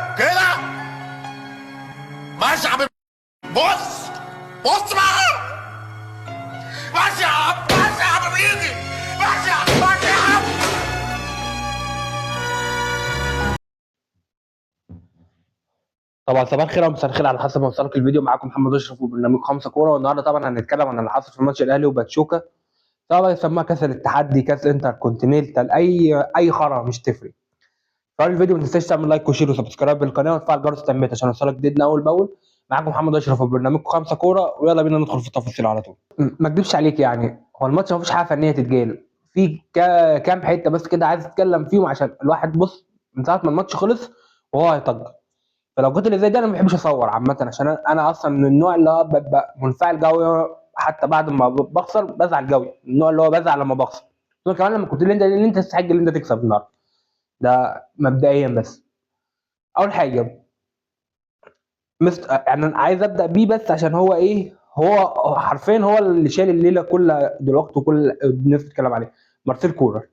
كده ماشي يا عم. بص بص بقى. ماشي يا عم، ماشي يا عم بايدي. ماشي يا عم، ماشي يا عم. طبعا صباح الخير او مساء الخير على حسب ما وصلك الفيديو. معاكم محمد اشرف وبرنامج خمسة كوره، والنهارده طبعا هنتكلم عن اللي حصل في ماتش الاهلي وباتشوكا، سواء بقى يسموها كاس الاتحاد، كاس انتر كونتيننتال، اي خرا مش تفرق. في الفيديو ما تنساش تعمل لايك وشير وسبسكرايب بالقناه وتفعل جرس التنبيهات عشان يوصلك جديدنا اول باول. معاكم محمد اشرف وبرنامج خمسة كوره، ويلا بينا ندخل في التفاصيل على طول. ما اكدبش عليك، يعني هو الماتش ما فيش حاجه فنيه تتجال في كام حته بس كده عايز اتكلم فيهم، عشان الواحد بص من ساعه ما الماتش خلص وهو هيطجر. فلو كنت اللي زي ده انا ما بحبش اصور عامه، عشان انا اصلا من النوع اللي هو ببقى منفعل قوي، حتى بعد ما بخسر بزعل قوي، النوع اللي هو بزعل لما بخسر. كمان لما كنت اللي انت تستحق اللي انت تكسب النهارده، ده مبدئيا. بس اول حاجه يعني انا عايز ابدا بيه، بس عشان هو ايه، هو حرفيا هو اللي شايل الليله كلها دلوقتي وكل الناس بتتكلم عليه. مارسيل كولر،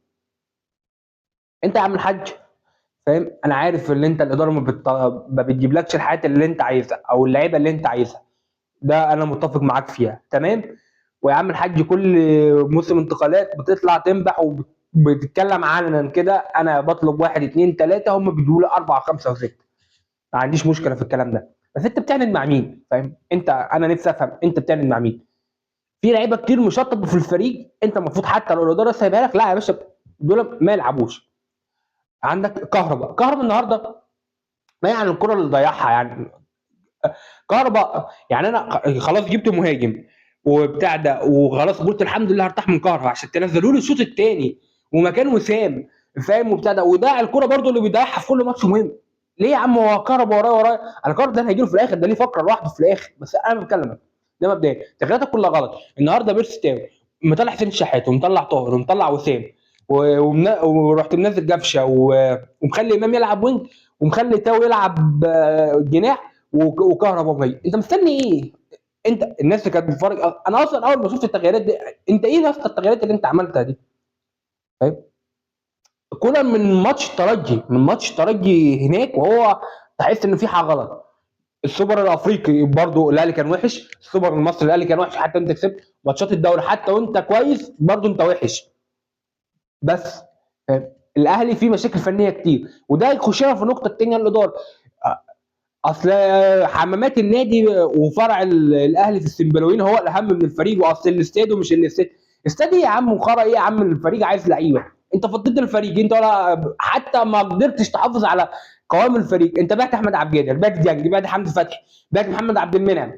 انت يا عم الحاج فاهم، انا عارف ان انت الاداره ما بتجيبلكش الحاجات اللي انت عايزها او اللعيبه اللي انت عايزها، ده انا متفق معاك فيها تمام. ويا عم الحاج كل موسم انتقالات بتطلع تنبح وبتتكلم عننا كده، انا بطلب واحد اتنين تلاته هم بيجوا لي اربعه خمسه وسته، ما عنديش مشكله في الكلام ده. بس انت بتعند مع مين؟ فاهم انت، انا نفسي افهم انت بتعند مع مين؟ في لعيبه كتير مشطبه في الفريق، انت المفروض حتى لو الاداره سايبها لك، لا يا باشا دول ما يلعبوش. عندك كهربا النهارده، ما يعني الكره اللي ضيعها يعني. كهربا يعني انا خلاص جبت مهاجم وبتاع ده، وخلاص قلت الحمد لله هرتاح من كهربا عشان تنزلوا لي الشوط الثاني ومكان وسام، فاهم وبتاع ده، وده الكره برده اللي بيضيعها في كل ماتش مهم. ليه يا عم؟ هو كهربا ورايا انا كهربا ده هيجي له في الاخر، ده ليه فقره لوحده في الاخر، بس انا بتكلم ده مبدئيا. تغييراتك كلها غلط النهارده. بيرس تاو مطلع حسين الشحات ومطلع طاهر ومطلع وسام ورحت منزل جفشه ومخلي امام يلعب وينج ومخلي تاو يلعب جناح وكهربا ميت. انت مستني ايه؟ انت الناس اللي كانت بتتفرج، انا اصلا اول ما شفت التغييرات دي، انت ايه يا اسطى التغييرات اللي انت عملتها دي؟ فاهم؟ كولر من ماتش ترجي هناك وهو تحس ان في حاجه غلط. السوبر الافريقي برضو الاهلي كان وحش، السوبر المصري الاهلي كان وحش، حتى انت كسبت ماتشات الدوري حتى وانت كويس برضو انت وحش. بس فاهم؟ الاهلي فيه مشاكل فنيه كتير، وده يخشنا في النقطه الثانيه الاداره. اصل حمامات النادي وفرع الاهلي في السنبلاوين هو الاهم من الفريق، واصل الاستاد ومش الاستاد. استاد ايه يا عم وخرا ايه يا عم؟ الفريق عايز لعيبه، انت فضيت الفريق، انت ولا حتى ما قدرتش تحافظ على قوام الفريق. انت بعت احمد عبد الجليل، بعت ديانج، بعت حمدي فتحي، بعت محمد عبد المنعم،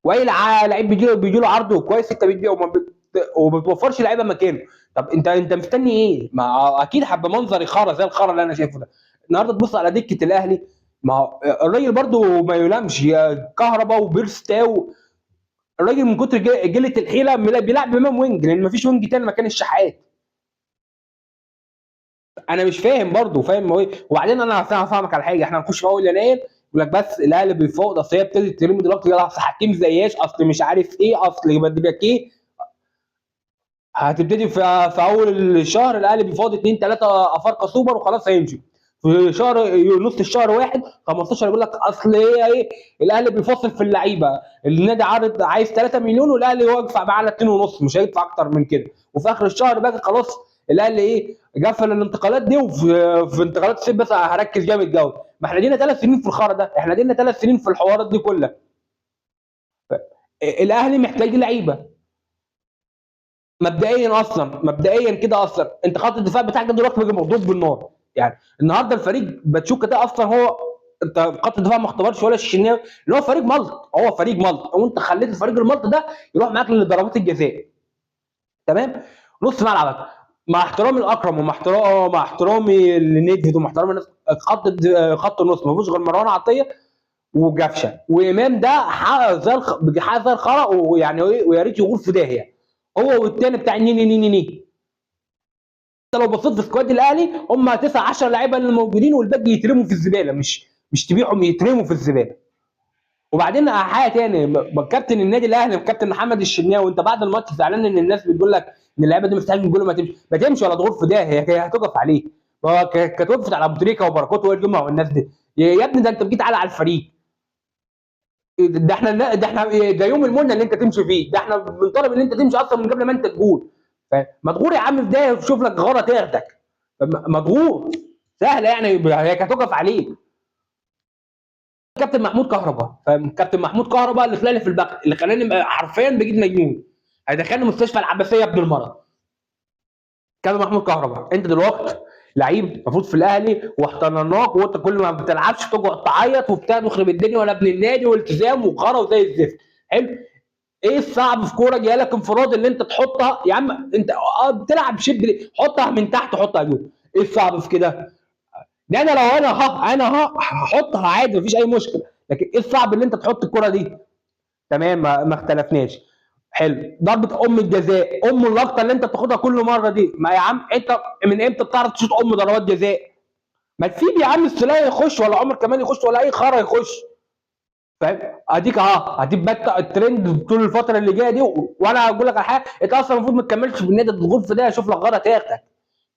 واي لعيب بيجي له عرض كويس انت بتبيعه وما بتوفرش لعيبه مكانه. طب انت مستني ايه؟ ما اكيد حب منظري خرا زي الخرا اللي انا شايفه ده. النهارده تبص على دكه الاهلي، ما هو الراجل برده ما يلامش، يا كهربا وبيرستاو. الراجل من كتر جله الحيله بيلعب امام وينج لان ما فيش وينج تاني مكان الشحات. انا مش فاهم برضه، فاهم هو ايه؟ وبعدين انا هفهمك على حاجه، احنا هنخش في اول يناير يقول لك بس الاهلي بيفوض، اصل هي ابتدت ترمي دلوقتي، يلا اصل حكيم زياش، اصل مش عارف ايه، اصل بدك ايه. هتبتدي في اول الشهر الاهلي بيفاوض اثنين ثلاثه افارقه سوبر وخلاص هيمشي. في شهر نص الشهر واحد 15 يقول لك اصل هي ايه، الاهلي بيفصل في اللعيبه، النادي عارض عايز 3 مليون والاهلي هو يدفع معاه على 2 ونص، مش هيدفع اكتر من كده. وفي اخر الشهر بقى خلاص الاهلي ايه، قفل الانتقالات دي، وفي انتقالات الصيف بس هركز جامد قوي. ما احنا دينا 3 سنين في الخرا ده، احنا دينا 3 سنين في الحوارات دي كلها. الاهلي محتاج لعيبه مبدئيا كده. اصلا انت خط الدفاع بتاعك ده دلوقتي بقى مضروب بالنار. يعني النهارده الفريق باتشوكا ده اصلا هو، انت خط الدفاع ما اختبرش ولا الشناوي اللي هو فريق ملط، هو فريق ملط، وانت خليت الفريق الملط ده يروح معاك لضربات الجزاء. تمام. نص ملعبك مع احترامي الاكرم مع احترامي لنيدفيد ومع احترامي الناس، خط النص ما فيهوش غير مروان عطيه وجفشه وامام، ده حاجه زي الخرا، ويعني ايه، ويا ريت يغور في داهيه هو والتاني بتاع ني. انت لو بصيت في سكواد الاهلي هم 9 10 لعيبه اللي موجودين والباقي يترموا في الزباله، مش تبيعهم، يترموا في الزباله. وبعدين حاجه تاني، كابتن النادي الاهلي كابتن محمد الشناوي، انت بعد الماتش زعلان ان الناس بتقول لك ان اللعيبه دي مستحيل يقولوا ما تمشي ولا تغور في ده، هي هتقف عليه. هو كانت وقفت على ابو تريكه وبركات وائل جمعه والناس دي. يا ابني ده انت جيت على الفريق. ده احنا ده يوم المنى اللي انت تمشي فيه، ده احنا بنطالب ان انت تمشي اصلا من قبل ما انت تقول. مضغوط يا عم في ده، شوف لك غلط تاخدك. مضغوط سهله يعني، هي كانت توقف عليك. كابتن محمود كهربا، فاهم؟ كابتن محمود كهربا اللي طلع لي في البخت، اللي خلاني حرفيا بجيت مجنون، هيدخلني مستشفى العباسيه ابن المرض. كابتن محمود كهربا، انت دلوقتي لعيب المفروض في الاهلي واحتضناك، وانت كل ما بتلعبش تقعد تعيط وبتاع تخرب الدنيا ولا ابن النادي والتزام وخرا وزي الزفت. حلو. ايه الصعب في كوره جايه لك انفراد اللي انت تحطها يا عم؟ انت بتلعب شد ليه؟ حطها من تحت، حطها جول. ايه الصعب في كده؟ ده انا لو انا هحطها عادي مفيش اي مشكله، لكن ايه الصعب اللي انت تحط الكره دي؟ تمام، ما اختلفناش. حلو. ضربه الجزاء، اللقطه اللي انت بتاخدها كل مره دي، ما يا عم انت من امتى بتعرف تشوط ضربات جزاء؟ ما تسيب يا عم السوليه يخش، ولا عمر كمال يخش، ولا اي خرا يخش. فاهم؟ اديك انت بقى الترند طول الفتره اللي جايه دي، وانا اقول لك على حاجه، انت اصلا المفروض ما تكملش في النادي، الغرف ده شوف لك غلط تاخدك،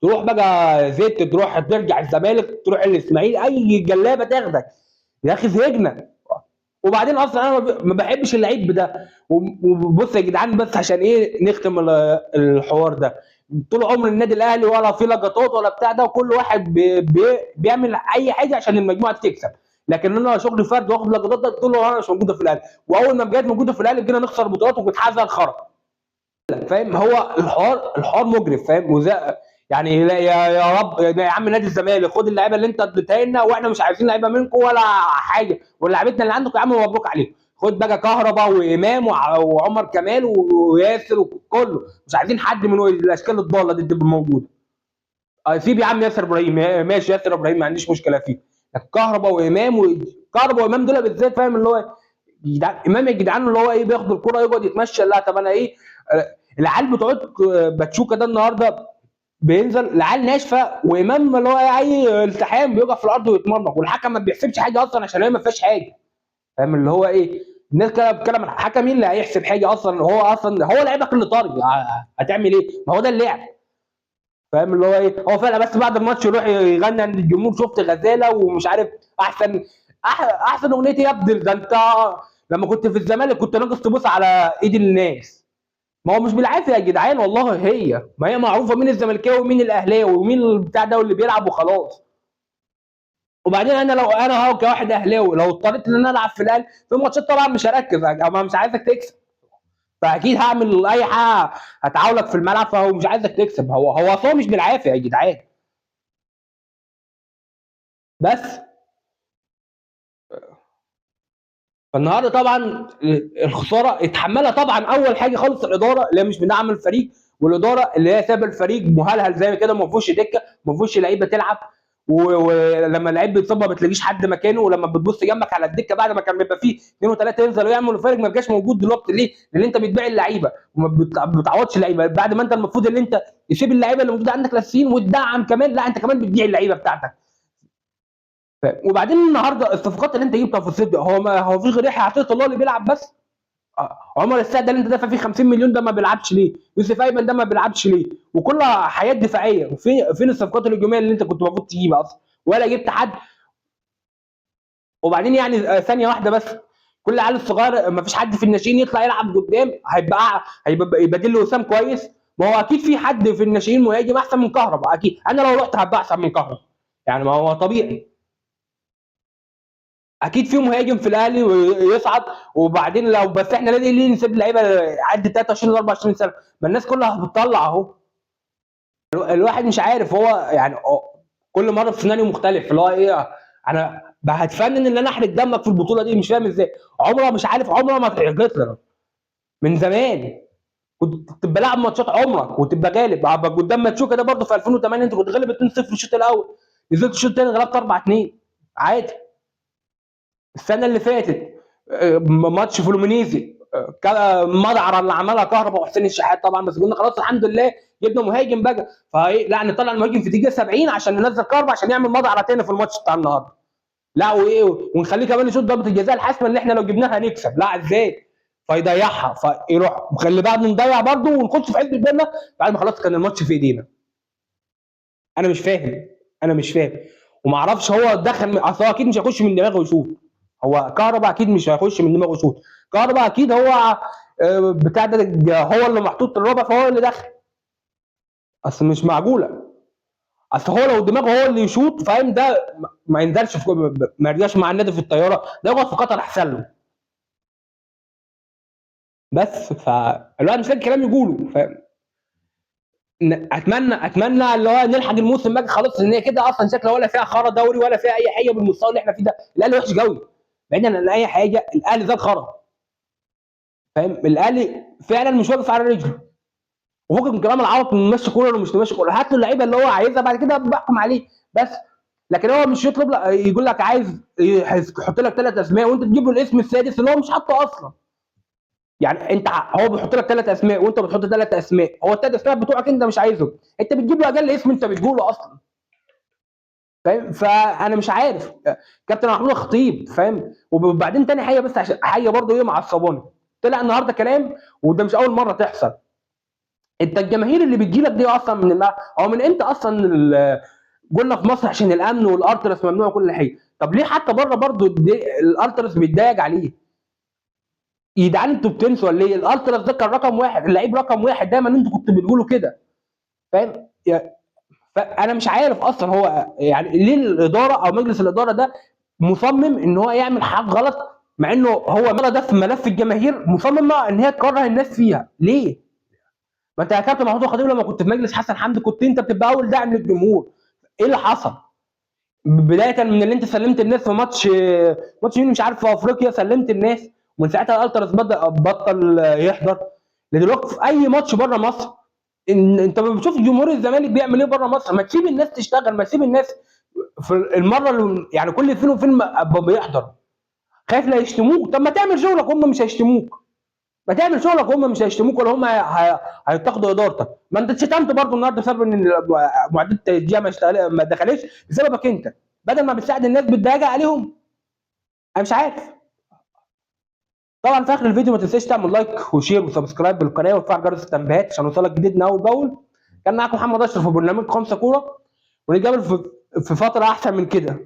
تروح بقى زيت، تروح ترجع الزمالك، تروح الاسماعيلي، اي جلابه تاخدك. يا اخي زهقنا. وبعدين اصلا انا ما بحبش اللعيب ده. وبص يا جدعان، بس عشان ايه نختم الحوار ده، طول عمر النادي الاهلي ولا في لقطات ولا بتاع ده، وكل واحد بيعمل اي حاجه عشان المجموعه تكسب. لكن انا شغل فرد واخد لقطات ده طول عمري مش موجوده في الاهلي، واول ما بجد موجوده في الاهلي بقينا نخسر بطولات وبتحزن الخرا. فاهم؟ هو الحوار مجرف، فاهم؟ يعني يا رب يا عم نادي الزمالك خد اللعيبه اللي انت اديتها لنا، واحنا مش عايزين لعيبه منكم ولا حاجه، ولعيبتنا اللي عندكم يا عم مبروك عليكم. خد بقى كهربا وامام وعمر كمال وياسر وكله، مش عايزين حد من الاشكال الضاله دي تبقى موجوده. سيب يا عم ياسر ابراهيم، ماشي ياسر ابراهيم ما عنديش مشكله فيه، لكن كهربا وامام دول بالذات، فاهم؟ اللي هو امام يا جدعان اللي هو ايه، بياخد الكره يقعد يتمشى. لا طب انا ايه، العيال بتوع باتشوكا ده النهارده بينزل العيال ناشفه، وامام اللي هو اي التحام بيقف في الارض ويتمرمط، والحكم ما بيحسبش حاجه اصلا عشان هي ما فيهاش حاجه. فاهم اللي هو ايه؟ الناس كده بتتكلم عن الحكم، مين اللي هيحسب حاجه اصلا؟ هو لعيبك اللي طاري، هتعمل ايه؟ ما هو ده اللعب. فاهم اللي هو ايه؟ هو فعلا بس بعد الماتش يروح يغني عند الجمهور، شفت غزاله ومش عارف احسن احسن اغنيه يا ابني ده انت لما كنت في الزمالك كنت ناقص تبص على ايد الناس. ما هو مش بالعافيه يا جدعان والله، ما هي معروفه مين الزملكاوي ومين الاهلاوي ومين البتاع ده واللي بيلعب وخلاص. وبعدين انا لو انا هو كواحد اهلاوي لو اضطريت ان انا العب في الاهلي في ماتشات طبعا مش هركز، انا مش عايزك تكسب، فاكيد هعمل اي حاجه هتعاولك في الملعب، فهو مش عايزك تكسب، هو اصلا مش بالعافيه يا جدعان. بس فالنهارده طبعا الخساره اتحملها طبعا اول حاجه خالص الاداره اللي هي مش بتدعم الفريق، والاداره اللي هي سايبه الفريق مهلهل زي كده، ما فيهوش دكه، ما فيهوش لعيبه تلعب، ولما اللعيب بيتصاب ما بتلاقيش حد مكانه، ولما بتبص جنبك على الدكه بعد ما كان بيبقى فيه اثنين وثلاثه ينزلوا يعملوا الفرق ما بقاش موجود دلوقتي. ليه؟ لان انت بتبيع اللعيبه وما بتعوضش اللعيبه، بعد ما انت المفروض ان انت تسيب اللعيبه اللي موجوده عندك الاساسيين وتدعم كمان، لا انت كمان بتبيع اللعيبه بتاعتك. وبعدين النهارده الصفقات اللي انت جبتها في الصيف دي، هو في غير يحيى عطيه الله اللي بيلعب بس؟ عمر السعد ده اللي انت دافع فيه 50 مليون ده ما بيلعبش ليه؟ يوسف ايمن ده ما بيلعبش ليه؟ وكلها حياه دفاعيه. فين الصفقات الهجوميه اللي انت كنت المفروض تجيبها اصلا؟ ولا جبت حد. وبعدين يعني ثانيه واحده بس، كل العيال الصغير ما فيش حد في الناشئين يطلع يلعب قدام، هيبقى يبدل له وسام كويس. ما هو اكيد في حد في الناشئين مهاجم احسن من كهربا، اكيد انا لو رحت هبقى احسن من كهربا، يعني ما هو طبيعي. اكيد في مهاجم في الاهلي ويصعد. وبعدين لو بس احنا ليه نسيب اللعيبه عدت 23 ل 24 سنه؟ ما الناس كلها بتطلع اهو. الواحد مش عارف هو يعني كل مره في سيناريو مختلف، اللي هو ايه، انا هتفنن ان انا احرق دمك في البطوله دي، مش فاهم ازاي عمرها مش عارف عمرها ما اتحرقت لنا من زمان. كنت تبقى لاعب ماتشات عمرك وتبقى غالب قدام ماتشوكا ده برضه في 2008 انت كنت غالب 2-0 في الشوط الاول، نزلت الشوط الثاني غلبت 4-2 عادي. السنه اللي فاتت ماتش فلومينيزي مدعره اللي عملها كهربا وحسين الشحات طبعا، بس قلنا خلاص الحمد لله جبنا مهاجم بقى، فايه لا نطلع المهاجم في دقيقه 70 عشان ننزل كهربا عشان يعمل مدعره تاني في الماتش بتاع النهارده. لا وايه، ونخليه كمان يشوط ضربه الجزاء الحاسمه اللي احنا لو جبناها هنكسب، لا ازاي؟ فيضيعها، فيروح مخلي بعد نضيع برضه ونخش في حته الجنه بعد ما خلاص كان الماتش في ايدينا. انا مش فاهم. انا مش فاهم. وما اعرفش هو دخل، اصل هو اكيد مش هيخش من دماغه يشوط. هو كهربا اكيد مش هيخش من دماغه يشوط. كهربا اكيد هو بتاع ده هو اللي محطوط الرابع فهو اللي دخل. اصل مش معقوله. اصل هو لو دماغه هو اللي يشوط فاهم، ده ما ينزلش ما يرجعش مع النادي في الطياره، ده يقعد في قطر احسن له. بس فالواحد مش لاقي كلام يقوله فاهم. اتمنى اللي هو نلحق الموسم بقى خلاص، ان هي كده اصلا شكلها ولا فيها خرا دوري ولا فيها اي حاجه بالمستوى اللي احنا فيه ده. الاهلي وحش قوي بعيدا عن اي حاجه، الاهلي زاد خرا فاهم. الاهلي فعلا مش واقف على رجله. وفوق من كلام العوض ماشي كوره ومش ماشي كوره، هات له اللعيبه اللي هو عايزها بعد كده بحكم عليه بس. لكن هو مش يطلب لا يقول لك عايز يحط لك 3 اسماء وانت تجيب له الاسم السادس اللي هو مش حاطه اصلا. يعني انت هو بيحط لك 3 اسماء وانت بتحط 3 اسماء، هو ال3 اسماء بتوعك انت مش عايزهم، انت بتجيب له اقل اسم انت بتقوله اصلا فاهم. فانا مش عارف كابتن محمود الخطيب فاهم. وبعدين تاني حاجه بس عشان حاجه برضه ايه معصباني، طلع النهارده كلام وده مش اول مره تحصل. انت الجماهير اللي بتجيلك دي اصلا من هو من امتى اصلا قلنا في مصر عشان الامن والارترس ممنوع كل حاجه، طب ليه حتى بره برضه الارترس بيتضايق عليه؟ يا جدعان انتوا بتنسوا ولا ايه؟ الالتراس ده كان رقم واحد، اللعيب رقم واحد دايما انتوا كنتوا بتقولوا كده فاهم. فانا مش عارف اصلا هو يعني ليه الاداره او مجلس الاداره ده مصمم ان هو يعمل حاجه غلط، مع انه هو المره ده في ملف الجماهير مصمم ان هي تكره الناس فيها ليه؟ ما انت يا كابتن محمود الخطيب لما كنت في مجلس حسن حمدي كنت انت بتبقى اول داعم للجمهور. ايه اللي حصل؟ بدايه من اللي انت سلمت الناس في ماتش مين مش عارف في افريقيا سلمت الناس، ومن ساعتها الالتراس بدا بطل يحضر لدلوقتي في اي ماتش بره مصر. انت بتشوف جمهور الزمالك بيعمل ايه بره مصر، ما تسيب الناس تشتغل، ما تسيب الناس في المره اللي يعني كل فين وفين بيحضر. خايف لا يشتموك؟ طب ما تعمل شغلك هم مش هيشتموك. ما تعمل شغلك هم مش هيشتموك ولا هم هيتاخدوا ادارتك. ما انت اتشتمت برضه النهارده بسبب ان معدات التشجيع ما دخلتش بسببك انت، بدل ما بتساعد الناس بتضايق عليهم. انا مش عارف. طبعا في اخر الفيديو ما تنساش تعمل لايك وشير وسبسكرايب بالقناه وتفعل جرس التنبيهات عشان يوصلك جديدنا اول باول. كان معاكم محمد اشرف في برنامج 5 كوره، ونتقابل في فتره احسن من كده.